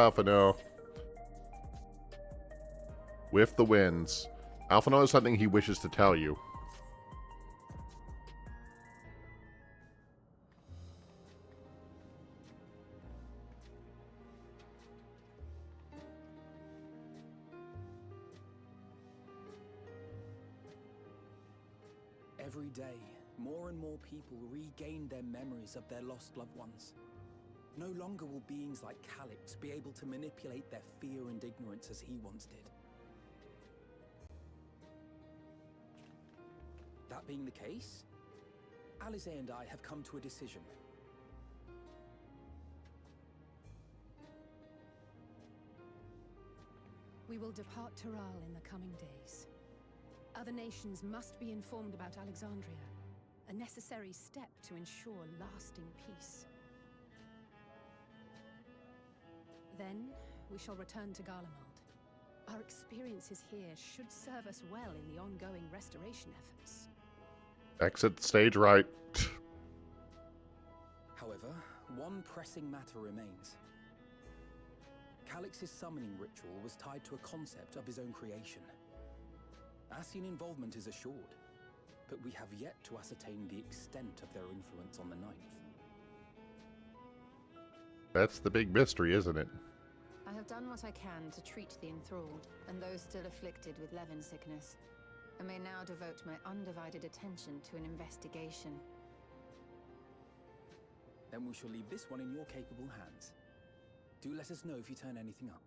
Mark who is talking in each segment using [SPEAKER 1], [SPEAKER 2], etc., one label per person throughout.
[SPEAKER 1] Alphino. With the winds. Alphino has something he wishes to tell you.
[SPEAKER 2] Every day, more and more people regain their memories of their lost loved ones. No longer will beings like Calyx be able to manipulate their fear and ignorance as he once did. That being the case, Alize and I have come to a decision.
[SPEAKER 3] We will depart Krile in the coming days. Other nations must be informed about Alexandria, a necessary step to ensure lasting peace. Then, we shall return to Garlemald. Our experiences here should serve us well in the ongoing restoration efforts.
[SPEAKER 1] Exit stage right.
[SPEAKER 2] However, one pressing matter remains. Calyx's summoning ritual was tied to a concept of his own creation. Ascian involvement is assured, but we have yet to ascertain the extent of their influence on the Ninth.
[SPEAKER 1] That's the big mystery, isn't it?
[SPEAKER 4] I have done what I can to treat the enthralled, and those still afflicted with Levin sickness. I may now devote my undivided attention to an investigation.
[SPEAKER 2] Then we shall leave this one in your capable hands. Do let us know if you turn anything up.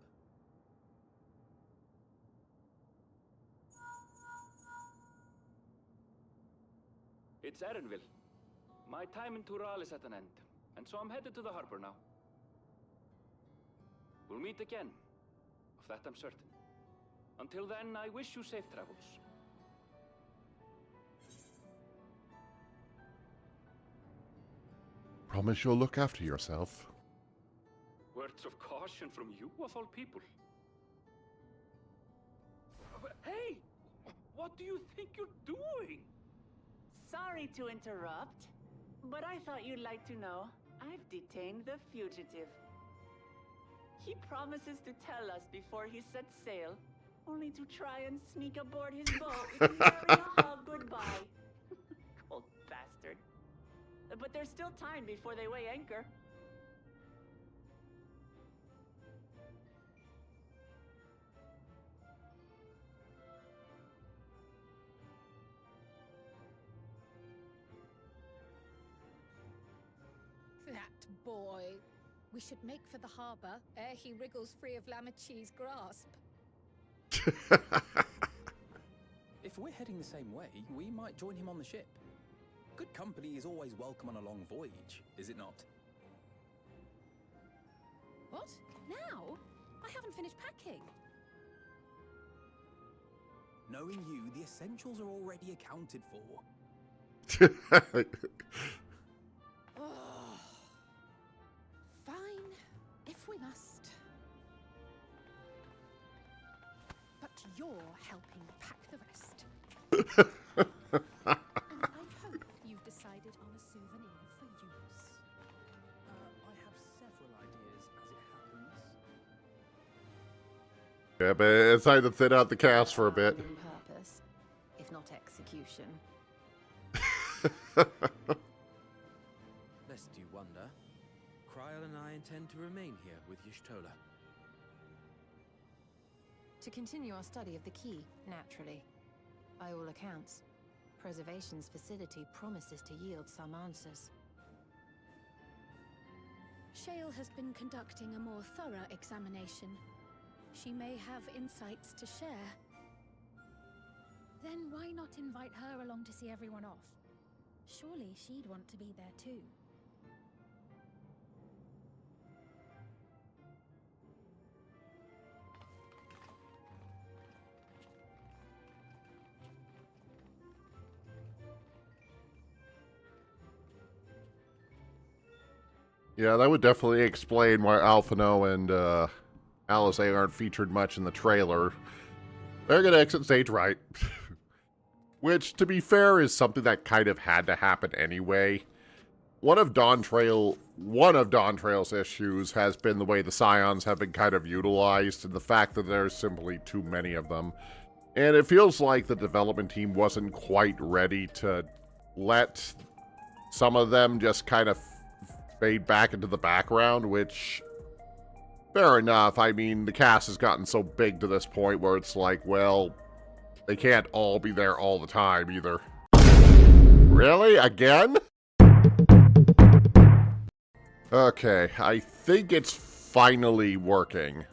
[SPEAKER 5] It's Erenville. My time in Krile is at an end, and so I'm headed to the harbor now. We'll meet again, of that I'm certain. Until then, I wish you safe travels.
[SPEAKER 1] Promise you'll look after yourself.
[SPEAKER 5] Words of caution from you, of all people. Hey! What do you think you're doing?
[SPEAKER 6] Sorry to interrupt, but I thought you'd like to know I've detained the fugitive. He promises to tell us before he sets sail, only to try and sneak aboard his boat with Harry goodbye. Cold bastard. But there's still time before they weigh anchor.
[SPEAKER 3] That boy. We should make for the harbor ere he wriggles free of Lamachi's grasp.
[SPEAKER 2] If we're heading the same way, we might join him on the ship. Good company is always welcome on a long voyage, is it not?
[SPEAKER 3] What? Now? I haven't finished packing.
[SPEAKER 2] Knowing you, the essentials are already accounted for.
[SPEAKER 3] Oh. Fine, if we must. But you're helping pack the rest. And I hope you've decided on a souvenir for use.
[SPEAKER 2] I have several ideas, as it happens.
[SPEAKER 1] Yeah, but it's time to thin out the cast for a bit.
[SPEAKER 4] In purpose, if not execution.
[SPEAKER 7] Lest you wonder, Krile and I intend to remain here with Y'shtola.
[SPEAKER 4] To continue our study of the key, naturally. By all accounts, Preservation's facility promises to yield some answers.
[SPEAKER 3] Shale has been conducting a more thorough examination. She may have insights to share.
[SPEAKER 8] Then why not invite her along to see everyone off? Surely she'd want to be there too.
[SPEAKER 1] Yeah, that would definitely explain why Alphino and Alize aren't featured much in the trailer. They're going to exit stage right. Which, to be fair, is something that kind of had to happen anyway. one of Dawntrail's issues has been the way the Scions have been kind of utilized and the fact that there's simply too many of them. And it feels like the development team wasn't quite ready to let some of them just kind of fade back into the background, which, fair enough. I mean, the cast has gotten so big to this point where it's like, well, they can't all be there all the time either. Really? Again? Okay, I think it's finally working.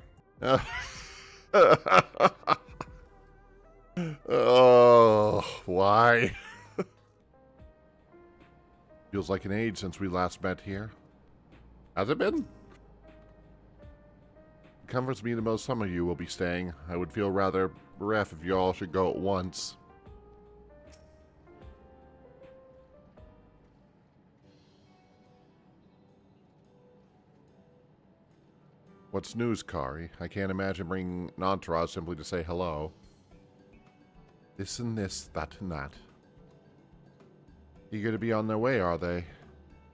[SPEAKER 1] Oh, why? Feels like an age since we last met here. Has it been? It comforts me to know some of you will be staying. I would feel rather bereft if you all should go at once. What's news, Kari? I can't imagine bringing an entourage simply to say hello. This and this, that and that. Eager to be on their way, are they?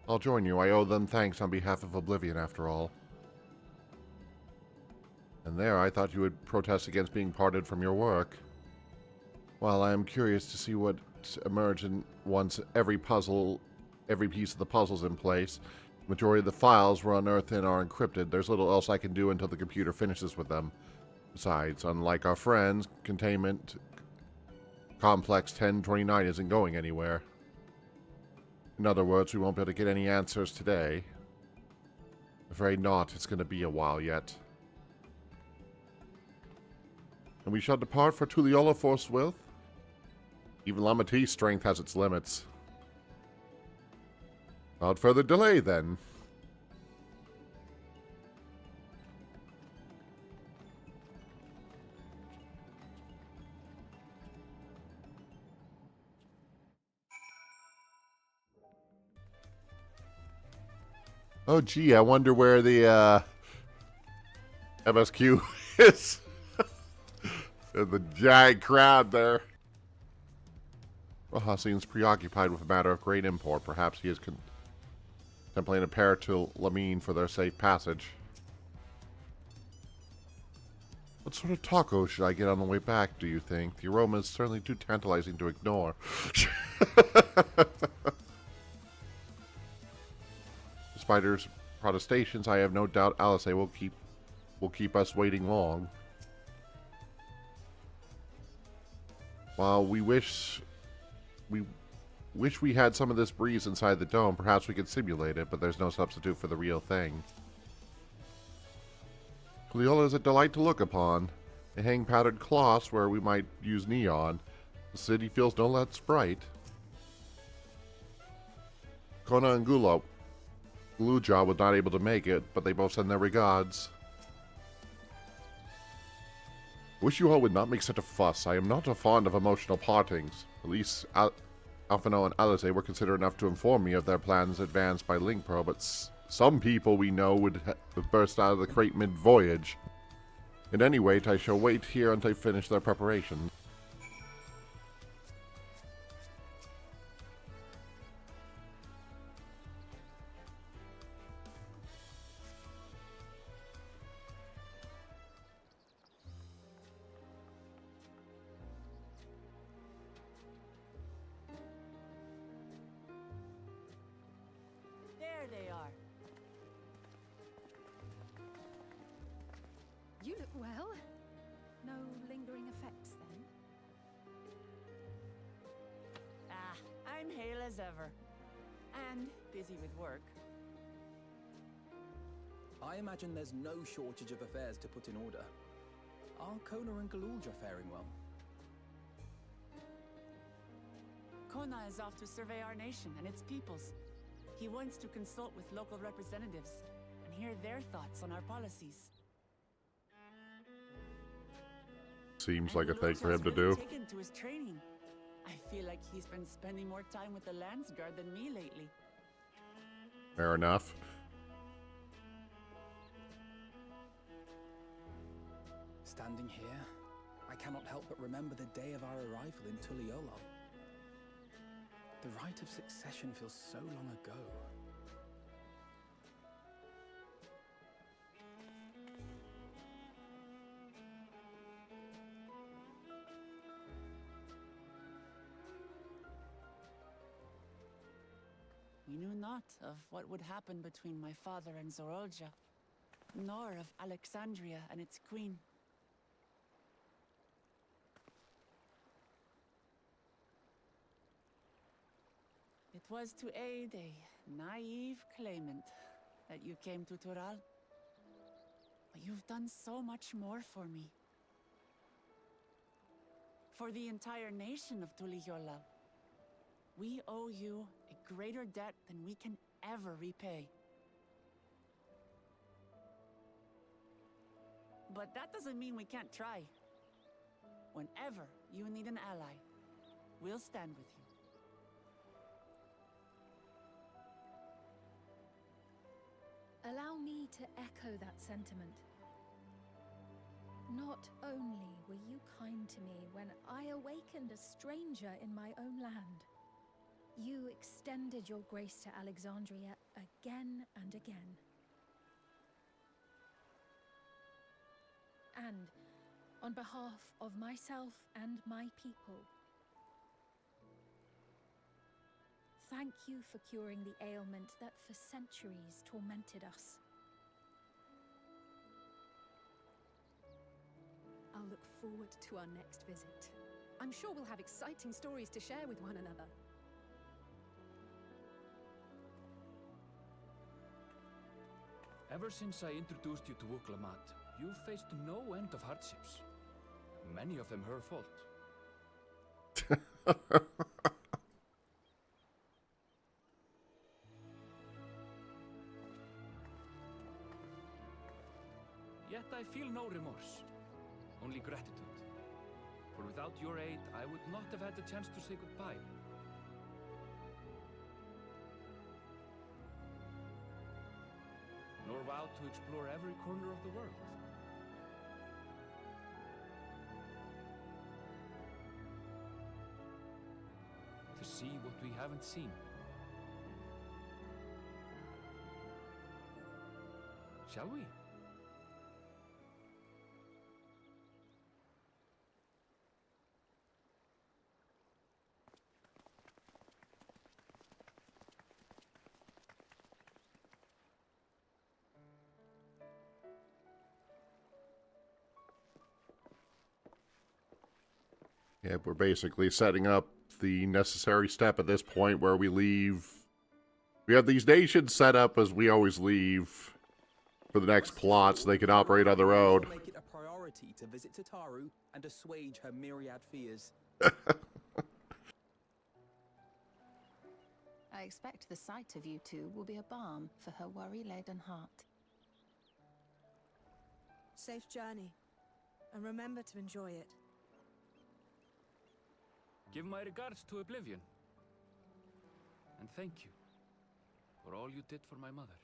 [SPEAKER 1] I'll join you. I owe them thanks on behalf of Oblivion, after all. And there, I thought you would protest against being parted from your work. Well, I am curious to see what emerges once every piece of the puzzle's in place. The majority of the files we're unearthed in are encrypted. There's little else I can do until the computer finishes with them. Besides, unlike our friends, containment Complex 1029 isn't going anywhere. In other words, we won't be able to get any answers today. Afraid not. It's going to be a while yet. And we shall depart for Tuliyola forthwith? Even Lamati's strength has its limits. Without further delay, then. Oh, gee, I wonder where the MSQ is. The giant crowd there. Raha seems preoccupied with a matter of great import. Perhaps he is contemplating a pair to Lamine for their safe passage. What sort of taco should I get on the way back, do you think? The aroma is certainly too tantalizing to ignore. Despite her protestations, I have no doubt Alice will keep us waiting long. While we wish we had some of this breeze inside the dome, perhaps we could simulate it, but there's no substitute for the real thing. Tuliyola is a delight to look upon. They hang powdered cloths where we might use neon. The city feels no less bright. Kona and Guluja was not able to make it, but they both send their regards. Wish you all would not make such a fuss. I am not fond of emotional partings. At least Alphino and Alice were considerate enough to inform me of their plans advanced by Link Pro, but some people we know would have burst out of the crate mid-voyage. At any rate, I shall wait here until they finish their preparations.
[SPEAKER 6] There they are.
[SPEAKER 3] You look well. No lingering effects, then?
[SPEAKER 6] I'm hale as ever. And busy with work.
[SPEAKER 2] I imagine there's no shortage of affairs to put in order. Are Kona and Galulja faring well?
[SPEAKER 6] Kona is off to survey our nation and its peoples. He wants to consult with local representatives and hear their thoughts on our policies.
[SPEAKER 1] Seems like a thing for him to do.
[SPEAKER 6] Taken to his training. I feel like he's been spending more time with the Landsguard than me lately.
[SPEAKER 1] Fair enough.
[SPEAKER 2] Standing here, I cannot help but remember the day of our arrival in Tuliyola. The rite of succession feels so long ago.
[SPEAKER 6] not of what would happen between my father and Zorolja, nor of Alexandria and its queen. It was to aid a naive claimant that you came to Tural. But you've done so much more for me. For the entire nation of Tuliyola. We owe you a greater debt than we can ever repay. But that doesn't mean we can't try. Whenever you need an ally, we'll stand with you.
[SPEAKER 8] Allow me to echo that sentiment. Not only were you kind to me when I awakened a stranger in my own land, you extended your grace to Alexandria again and again. And on behalf of myself and my people, thank you for curing the ailment that for centuries tormented us.
[SPEAKER 3] I'll look forward to our next visit. I'm sure we'll have exciting stories to share with one another.
[SPEAKER 5] Ever since I introduced you to Wuklamat, you've faced no end of hardships. Many of them her fault. Yet I feel no remorse, only gratitude. For without your aid, I would not have had the chance to say goodbye. Nor vowed to explore every corner of the world. To see what we haven't seen. Shall we?
[SPEAKER 1] Yeah, we're basically setting up the necessary step at this point where we leave. We have these nations set up as we always leave for the next plot so they can operate on their own.
[SPEAKER 2] Make it a priority to visit Tataru and assuage her myriad fears.
[SPEAKER 4] I expect the sight of you two will be a balm for her worry-laden heart.
[SPEAKER 9] Safe journey, and remember to enjoy it.
[SPEAKER 5] Give my regards to Oblivion. And thank you for all you did for my mother.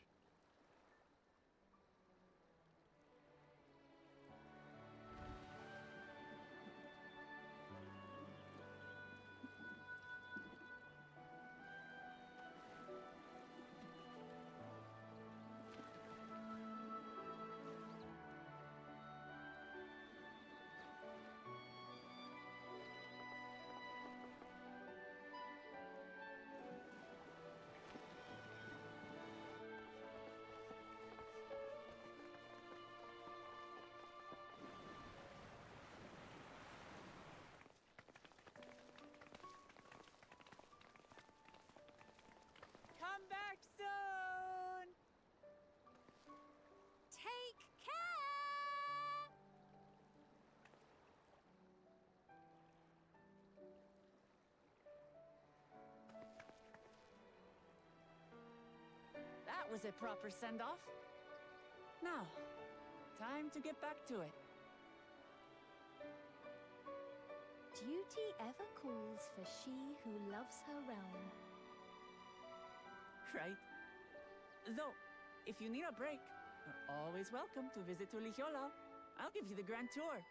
[SPEAKER 6] Come back soon!
[SPEAKER 8] Take care!
[SPEAKER 6] That was a proper send-off. Now, time to get back to it.
[SPEAKER 8] Duty ever calls for she who loves her realm.
[SPEAKER 6] Right. Though, if you need a break, you're always welcome to visit Tuliyola. I'll give you the grand tour.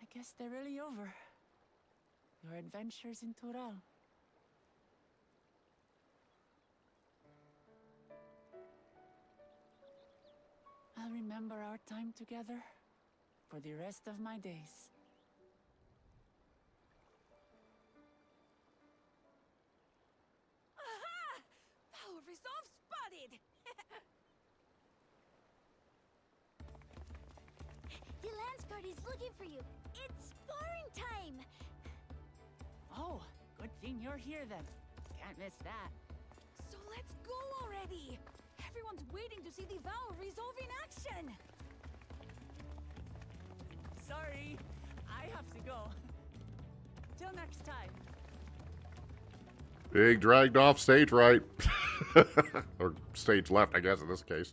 [SPEAKER 6] I guess they're really over. Your adventures in Tural. I'll remember our time together for the rest of my days.
[SPEAKER 8] Aha! Power resolve spotted!
[SPEAKER 10] The Landsguard is looking for you. It's sparring time!
[SPEAKER 6] Oh, good thing you're here then. Can't miss that.
[SPEAKER 8] So let's go already! Everyone's waiting to see the Power resolve in action!
[SPEAKER 6] Sorry, I have to go. Till next time.
[SPEAKER 1] Big dragged off stage right. Or stage left, I guess, in this case.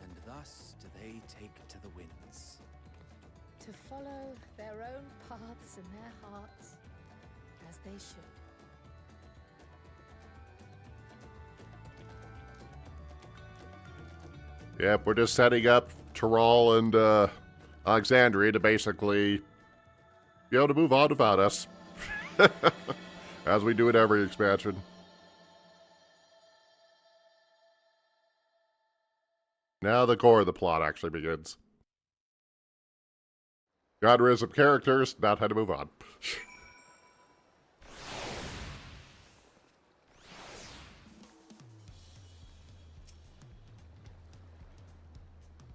[SPEAKER 2] And thus do they take to the winds.
[SPEAKER 8] To follow their own paths in their hearts, as they should.
[SPEAKER 1] Yep, we're just setting up Tyrell and Alexandria to basically be able to move on without us. As we do in every expansion. Now the core of the plot actually begins. Got rid of some characters, now time to move on.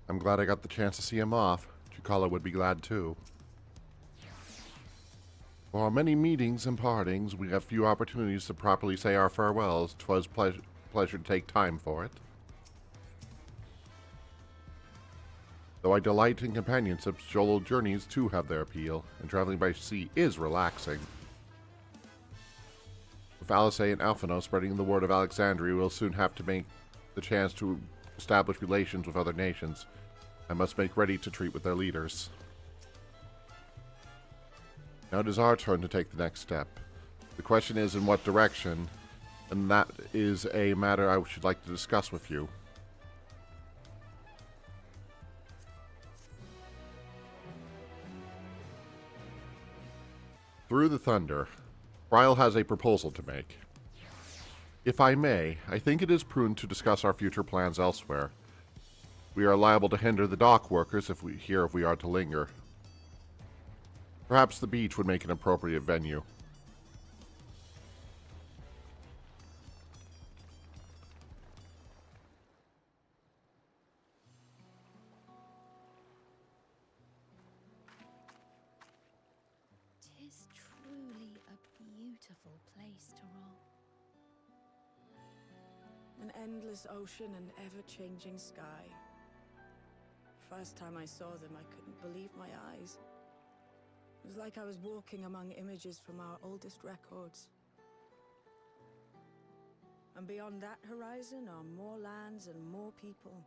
[SPEAKER 1] I'm glad I got the chance to see him off. Krile would be glad too. For our many meetings and partings, we have few opportunities to properly say our farewells. 'Twas pleasure to take time for it. Though I delight in companionship, solo journeys too have their appeal, and traveling by sea is relaxing. With Alice and Alphino spreading the word of Alexandria, we'll soon have to make the chance to establish relations with other nations. I must make ready to treat with their leaders. Now it is our turn to take the next step. The question is in what direction, and that is a matter I should like to discuss with you. Through the thunder, Krile has a proposal to make. If I may, I think it is prudent to discuss our future plans elsewhere. We are liable to hinder the dock workers if we are to linger. Perhaps the beach would make an appropriate venue.
[SPEAKER 8] Tis truly a beautiful place, Tyrell.
[SPEAKER 9] An endless ocean and ever-changing sky. First time I saw them, I couldn't believe my eyes. It was like I was walking among images from our oldest records. And beyond that horizon are more lands and more people.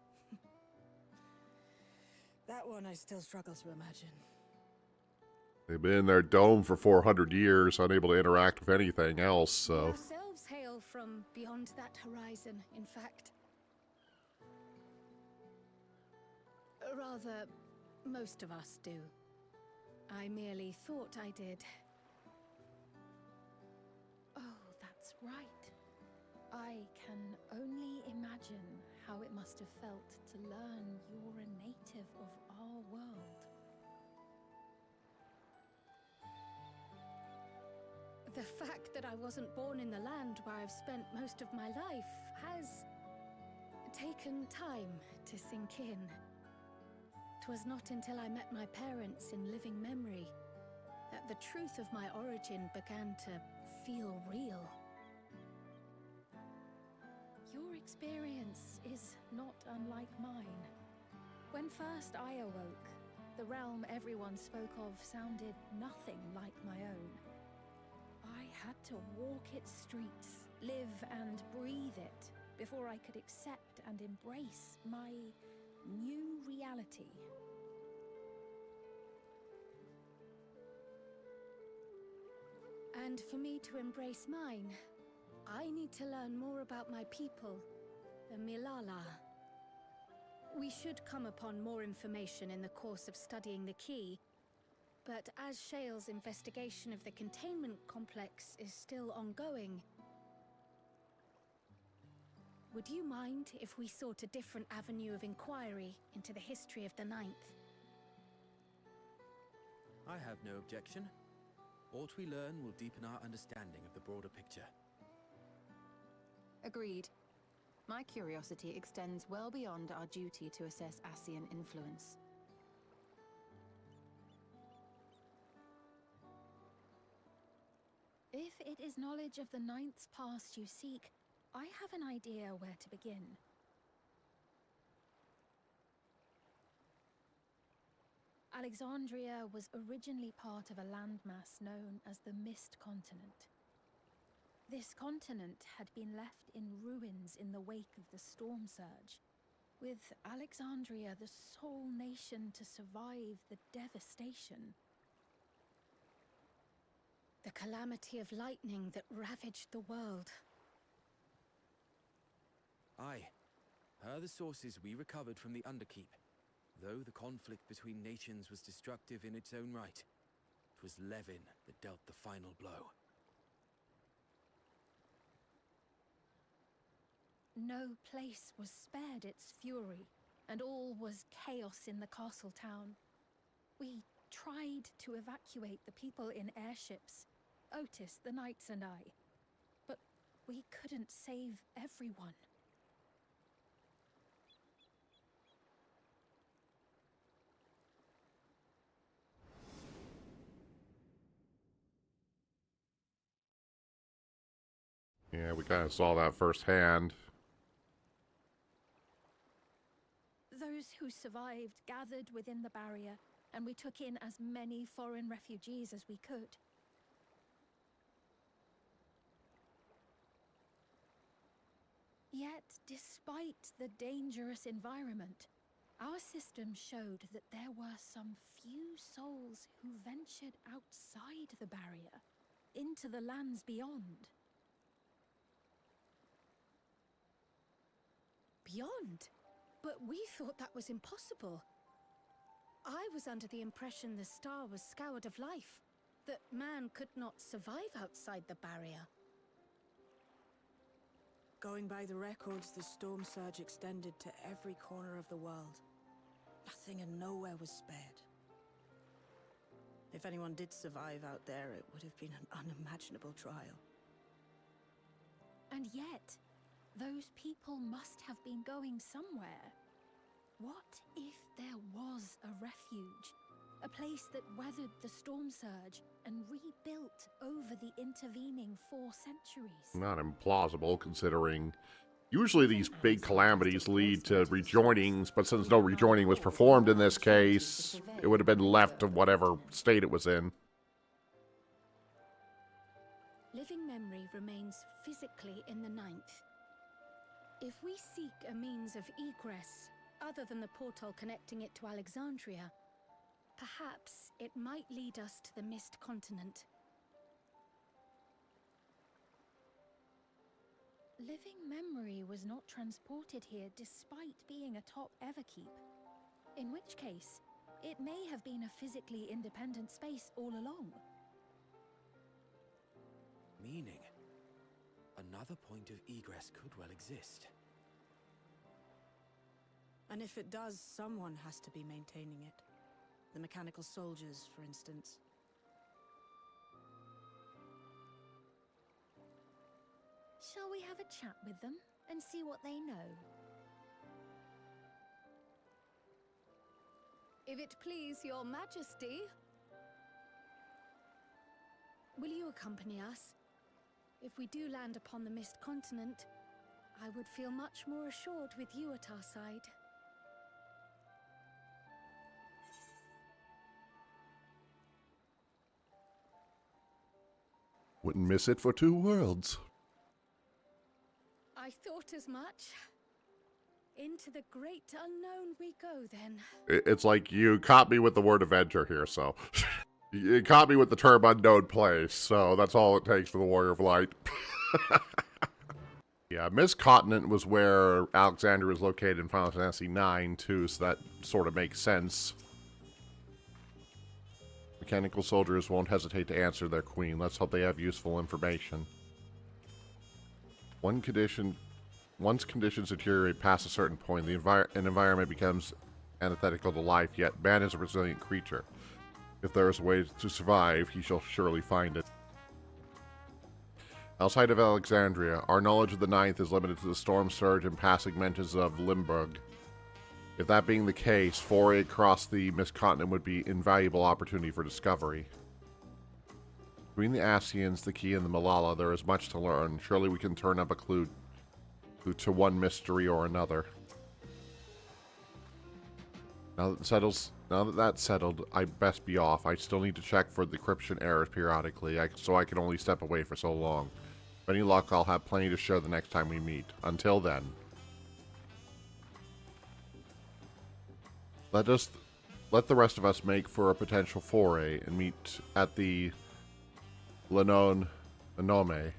[SPEAKER 9] That one I still struggle to imagine.
[SPEAKER 1] They've been in their dome for 400 years, unable to interact with anything else, so...
[SPEAKER 8] We ourselves hail from beyond that horizon, in fact. Rather, most of us do. I merely thought I did. Oh, that's right. I can only imagine how it must have felt to learn you're a native of our world. The fact that I wasn't born in the land where I've spent most of my life has taken time to sink in. 'Twas not until I met my parents in living memory that the truth of my origin began to feel real. Your experience is not unlike mine. When first I awoke, the realm everyone spoke of sounded nothing like my own. I had to walk its streets, live and breathe it, before I could accept and embrace my new reality. And for me to embrace mine, I need to learn more about my people, the Milala. We should come upon more information in the course of studying the key, but as Shale's investigation of the containment complex is still ongoing, would you mind if we sought a different avenue of inquiry into the history of the Ninth?
[SPEAKER 7] I have no objection. What we learn will deepen our understanding of the broader picture.
[SPEAKER 4] Agreed. My curiosity extends well beyond our duty to assess Ascian influence.
[SPEAKER 8] If it is knowledge of the Ninth's past you seek, I have an idea where to begin. Alexandria was originally part of a landmass known as the Mist Continent. This continent had been left in ruins in the wake of the storm surge, with Alexandria the sole nation to survive the devastation. The calamity of lightning that ravaged the world.
[SPEAKER 7] Aye. Per the sources we recovered from the Underkeep, though the conflict between nations was destructive in its own right, it was Levin that dealt the final blow.
[SPEAKER 8] No place was spared its fury, and all was chaos in the castle town. We tried to evacuate the people in airships, Otis, the knights and I, but we couldn't save everyone.
[SPEAKER 1] Yeah, we kind of saw that firsthand.
[SPEAKER 8] Those who survived gathered within the barrier, and we took in as many foreign refugees as we could. Yet, despite the dangerous environment, our system showed that there were some few souls who ventured outside the barrier, into the lands beyond. Beyond? But we thought that was impossible. I was under the impression the star was scoured of life, that man could not survive outside the barrier.
[SPEAKER 9] Going by the records, the storm surge extended to every corner of the world. Nothing and nowhere was spared. If anyone did survive out there, it would have been an unimaginable trial.
[SPEAKER 8] And yet, those people must have been going somewhere. What if there was a refuge? A place that weathered the storm surge and rebuilt over the intervening 4 centuries?
[SPEAKER 1] Not implausible, considering usually these big calamities lead to rejoinings, but since no rejoining was performed in this case, it would have been left to whatever state it was in.
[SPEAKER 8] Living memory remains physically in the Ninth. If we seek a means of egress other than the portal connecting it to Alexandria, perhaps it might lead us to the Mist Continent. Living memory was not transported here despite being a top Everkeep. In which case, it may have been a physically independent space all along.
[SPEAKER 7] Meaning, another point of egress could well exist.
[SPEAKER 9] And if it does, someone has to be maintaining it. The mechanical soldiers, for instance.
[SPEAKER 8] Shall we have a chat with them and see what they know? If it please your majesty. Will you accompany us? If we do land upon the Mist Continent, I would feel much more assured with you at our side.
[SPEAKER 1] Wouldn't miss it for 2 worlds.
[SPEAKER 8] I thought as much. Into the great unknown we go, then.
[SPEAKER 1] It's like you caught me with the word adventure here, so... It caught me with the term unknown place, so that's all it takes for the Warrior of Light. Yeah, Mid-Continent was where Alexandria was located in Final Fantasy IX, too, so that sort of makes sense. Mechanical soldiers won't hesitate to answer their queen. Let's hope they have useful information. Once conditions deteriorate past a certain point, an environment becomes antithetical to life, yet man is a resilient creature. If there is a way to survive, he shall surely find it. Outside of Alexandria, our knowledge of the Ninth is limited to the storm surge and passing mentions of Limburg. If that being the case, foray across the Mid-Continent would be an invaluable opportunity for discovery. Between the Ascians, the Key, and the Malala, there is much to learn. Surely we can turn up a clue to one mystery or another. Now that that's settled, I'd best be off. I still need to check for decryption errors periodically, so I can only step away for so long. With any luck, I'll have plenty to share the next time we meet. Until then. Let the rest of us make for a potential foray and meet at the Lenone Anome.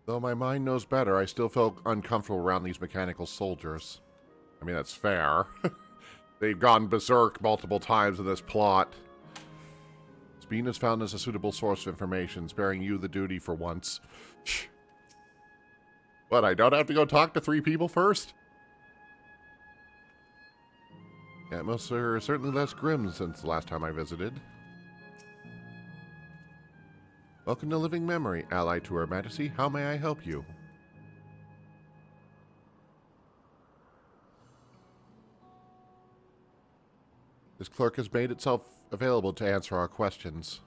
[SPEAKER 1] Though my mind knows better, I still feel uncomfortable around these mechanical soldiers. I mean, that's fair. They've gone berserk multiple times in this plot. Bean is found as a suitable source of information, sparing you the duty for once. What, I don't have to go talk to 3 people first? Atmos are certainly less grim since the last time I visited. Welcome to Living Memory, allied to Her Majesty. How may I help you? This clerk has made itself available to answer our questions.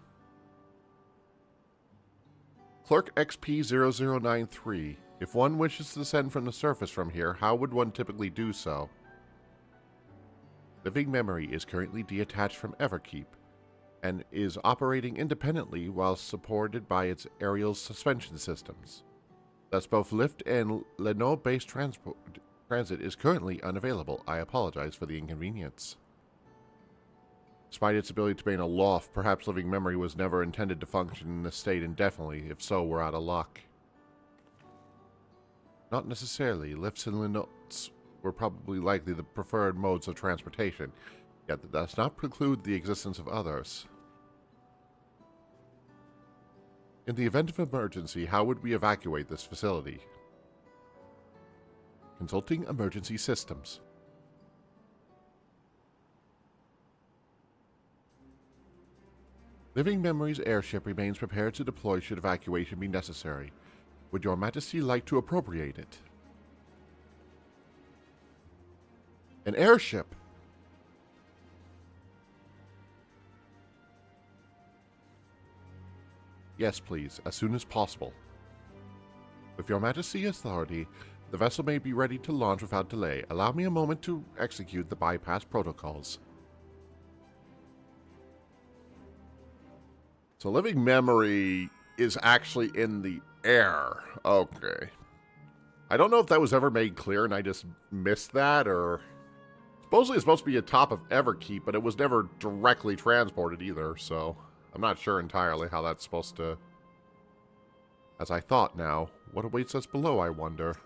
[SPEAKER 1] Clerk XP0093. If one wishes to descend from the surface from here, how would one typically do so? Living Memory is currently detached from Everkeep and is operating independently while supported by its aerial suspension systems. Thus, both lift and Leno-based transit is currently unavailable. I apologize for the inconvenience. Despite its ability to remain aloft, perhaps Living Memory was never intended to function in this state indefinitely. If so, we're out of luck. Not necessarily. Lifts and Lenotes were probably likely the preferred modes of transportation, yet that does not preclude the existence of others. In the event of emergency, how would we evacuate this facility? Consulting emergency systems. Living Memory's airship remains prepared to deploy should evacuation be necessary. Would Your Majesty like to appropriate it? An airship? Yes, please, as soon as possible. With Your Majesty's authority, the vessel may be ready to launch without delay. Allow me a moment to execute the bypass protocols. So Living Memory is actually in the air. Okay. I don't know if that was ever made clear and I just missed that, or... Supposedly it's supposed to be atop of Everkeep, but it was never directly transported either, so... I'm not sure entirely how that's supposed to... As I thought now, what awaits us below, I wonder?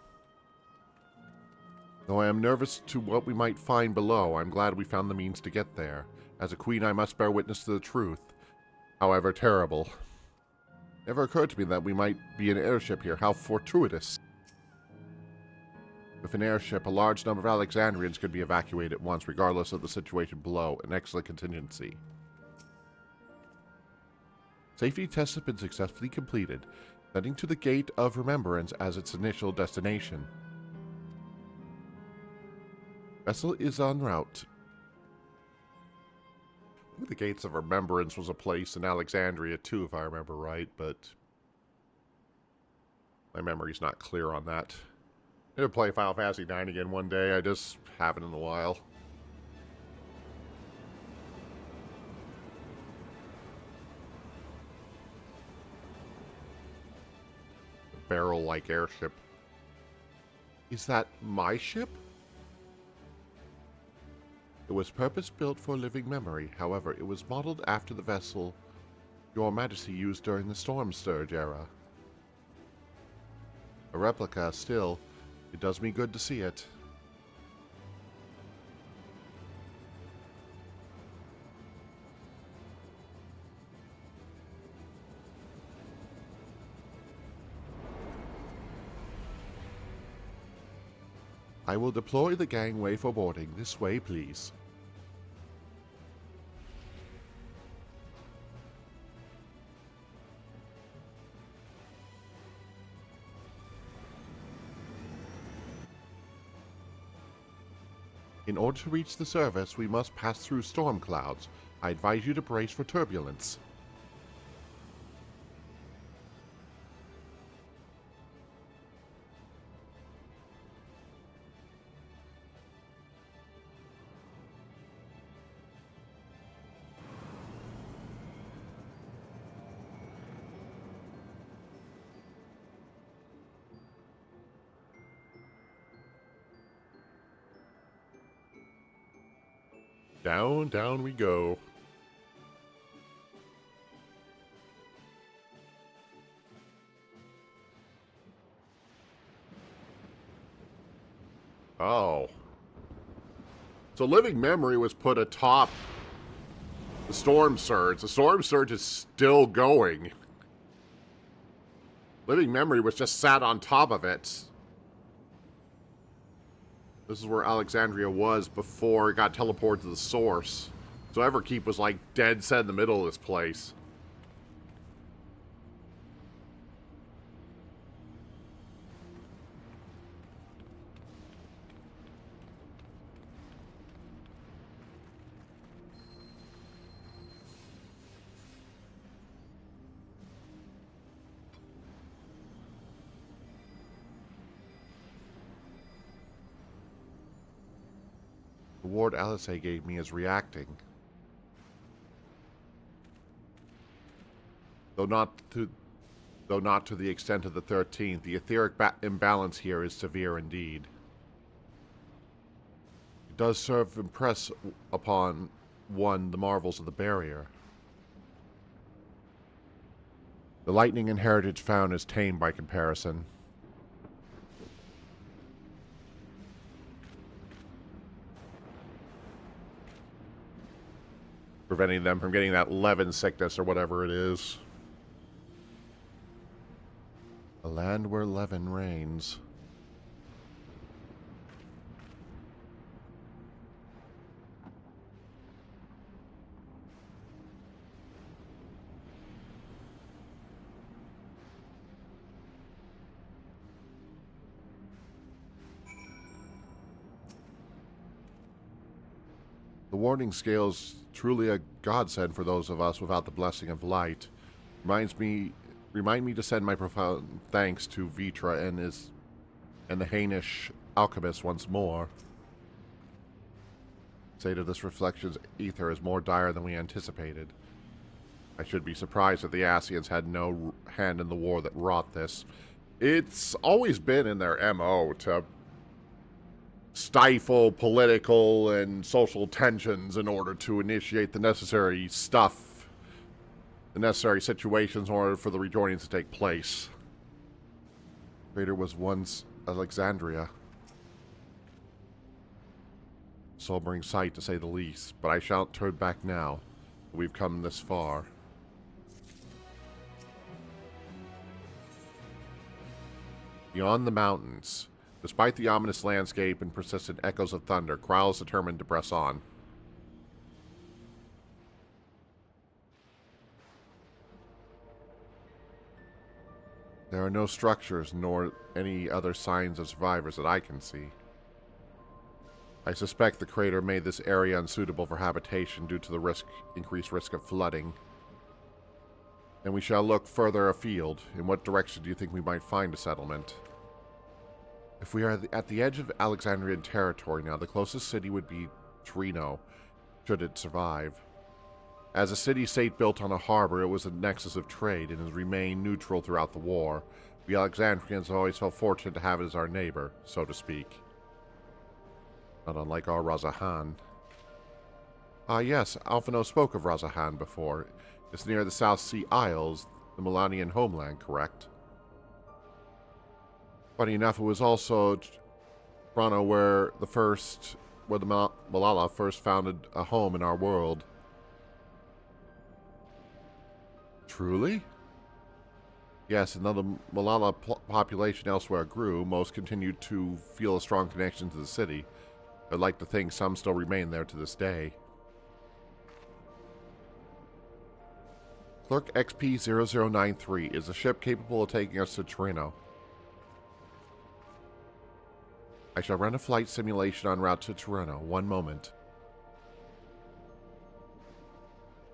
[SPEAKER 1] Though I am nervous to what we might find below, I'm glad we found the means to get there. As a queen, I must bear witness to the truth. However terrible. Never occurred to me that we might be an airship here. How fortuitous. With an airship, a large number of Alexandrians could be evacuated at once, regardless of the situation below. An excellent contingency. Safety tests have been successfully completed, heading to the Gate of Remembrance as its initial destination. Vessel is en route. I think the Gates of Remembrance was a place in Alexandria too, if I remember right, but my memory's not clear on that. I'm gonna play Final Fantasy IX again one day. I just haven't in a while. Barrel-like airship. Is that my ship? It was purpose-built for living memory. However, it was modeled after the vessel Your Majesty used during the Storm Surge era. A replica, still. It does me good to see it. I will deploy the gangway for boarding. This way, please. In order to reach the surface, we must pass through storm clouds. I advise you to brace for turbulence. Down, down we go. Oh. So living memory was put atop the storm surge. The storm surge is still going. Living memory was just sat on top of it. This is where Alexandria was before it got teleported to the source. So Everkeep was like dead set in the middle of this place. The ward Alice gave me is reacting. Though not to the extent of the 13th, the etheric imbalance here is severe indeed. It does serve to impress upon one the marvels of the barrier. The lightning and heritage found is tame by comparison. Preventing them from getting that Levin sickness or whatever it is. A land where Levin reigns. The warding scale's truly a godsend for those of us without the blessing of light. Remind me to send my profound thanks to Vitra and the Hainish alchemist once more. The state of this reflection's ether is more dire than we anticipated. I should be surprised if the Asians had no hand in the war that wrought this. It's always been in their MO to stifle political and social tensions in order to initiate the necessary stuff, the necessary situations in order for the rejoinings to take place. Vader was once Alexandria. Sobering sight, to say the least, but I shan't turn back now. We've come this far. Beyond the mountains, despite the ominous landscape and persistent echoes of thunder, Krile is determined to press on. There are no structures nor any other signs of survivors that I can see. I suspect the crater made this area unsuitable for habitation due to the increased risk of flooding. And we shall look further afield. In what direction do you think we might find a settlement? If we are at the edge of Alexandrian territory now, the closest city would be Trino, should it survive. As a city-state built on a harbor, it was a nexus of trade and has remained neutral throughout the war. We Alexandrians have always felt fortunate to have it as our neighbor, so to speak. Not unlike our Razahan. Ah, yes, Alphino spoke of Razahan before. It's near the South Sea Isles, the Melanian homeland, correct? Funny enough, it was also Toronto where the Malala first founded a home in our world. Truly? Yes, and though the Malala population elsewhere grew, most continued to feel a strong connection to the city. I'd like to think some still remain there to this day. Clerk XP-0093 is a ship capable of taking us to Torino. I shall run a flight simulation en route to Torino. One moment.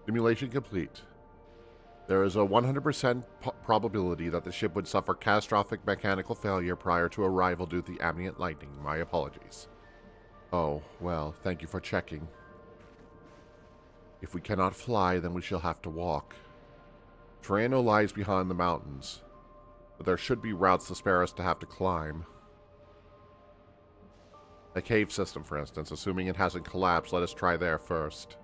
[SPEAKER 1] Simulation complete. There is a 100% probability that the ship would suffer catastrophic mechanical failure prior to arrival due to the ambient lightning. My apologies. Oh, well, thank you for checking. If we cannot fly, then we shall have to walk. Torino lies behind the mountains, but there should be routes to spare us to have to climb. A cave system, for instance, assuming it hasn't collapsed, let us try there first.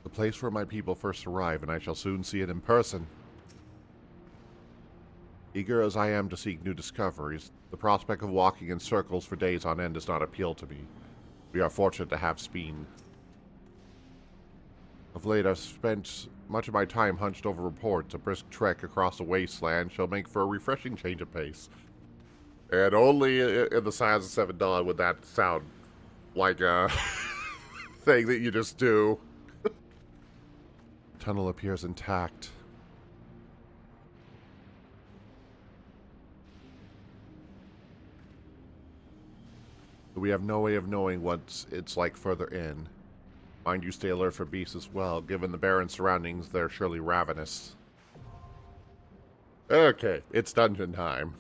[SPEAKER 1] The place where my people first arrive, and I shall soon see it in person. Eager as I am to seek new discoveries, the prospect of walking in circles for days on end does not appeal to me. We are fortunate to have Speen. Of late, I've spent much of my time hunched over reports. A brisk trek across the wasteland shall make for a refreshing change of pace. And only in the size of $7 would that sound like a thing that you just do. The tunnel appears intact. We have no way of knowing what it's like further in. Mind you, stay alert for beasts as well. Given the barren surroundings, they're surely ravenous. Okay, it's dungeon time.